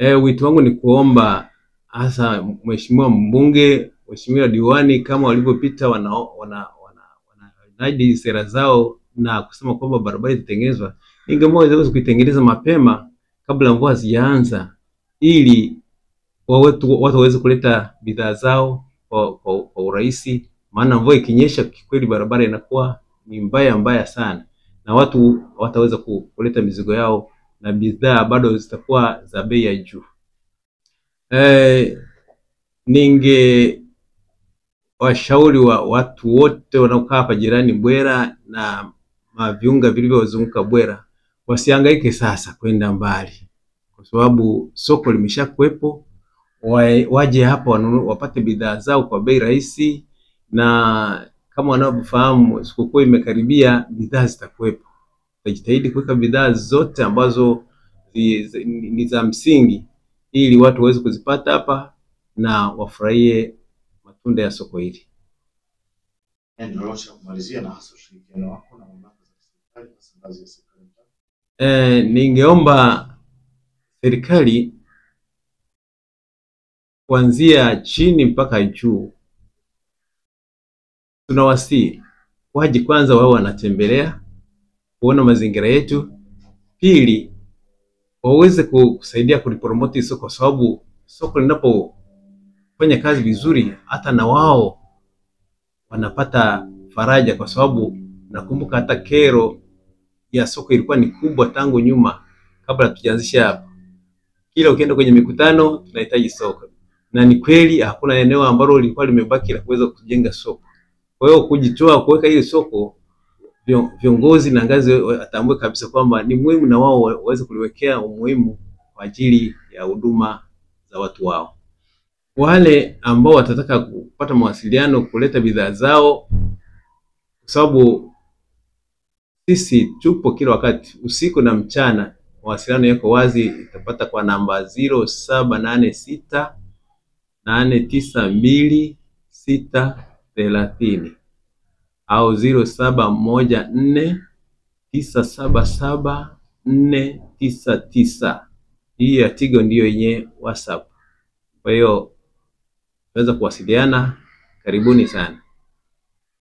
Wito wangu ni kuomba hasa mheshimiwa mbunge, mheshimiwa diwani kama walivyopita wanahidi sera zao na kusema kwamba barabara itatengenezwa. Ningeomba waweze kuitengeneza mapema kabla mvua hazijaanza, ili watu waweze kuleta bidhaa zao kwa urahisi, maana mvua ikinyesha kweli barabara inakuwa ni mbaya sana, na watu wataweza kuleta mizigo yao na bidhaa bado zitakuwa za bei ya juu. Ninge washauri wa watu wote wanaokaa hapa jirani Bwera na maviunga vilivyozunguka Bwera wasihangaike sasa kwenda mbali, kwa sababu soko limeshakuepo. Waje hapa wapate bidhaa zao kwa bei rahisi, na kama wanavyofahamu sikukuu imekaribia, bidhaa zitakuepo. Tajitahidi kuweka bidhaa zote ambazo ni za msingi ili watu waweze kuzipata hapa na wafurahie matunda ya soko hili. Ningeomba serikali kuanzia chini mpaka juu, tunawasihi waje kwanza wao wanatembelea kuona mazingira yetu. Pili, waweze kusaidia kulipromote soko, kwa sababu soko linapofanya kazi vizuri hata na wao wanapata faraja, kwa sababu nakumbuka hata kero ya soko ilikuwa ni kubwa tangu nyuma kabla tukianzisha hapa. Kila ukienda kwenye mikutano tunahitaji soko, na ni kweli hakuna eneo ambalo lilikuwa limebaki la kuweza kujenga soko. Kwa hiyo kujitoa kuweka ile soko, viongozi na ngazi atambue kabisa kwamba ni muhimu na wao waweze kuliwekea umuhimu kwa ajili ya huduma za watu wao. Wale ambao watataka kupata mawasiliano kuleta bidhaa zao, kwa sababu sisi tupo kila wakati usiku na mchana, mawasiliano yako wazi, itapata kwa namba 0786 892 630 au 0714 977 499. Hii ya Tigo ndiyo yenye WhatsApp. Kwa hiyo tunaweza kuwasiliana. Karibuni sana.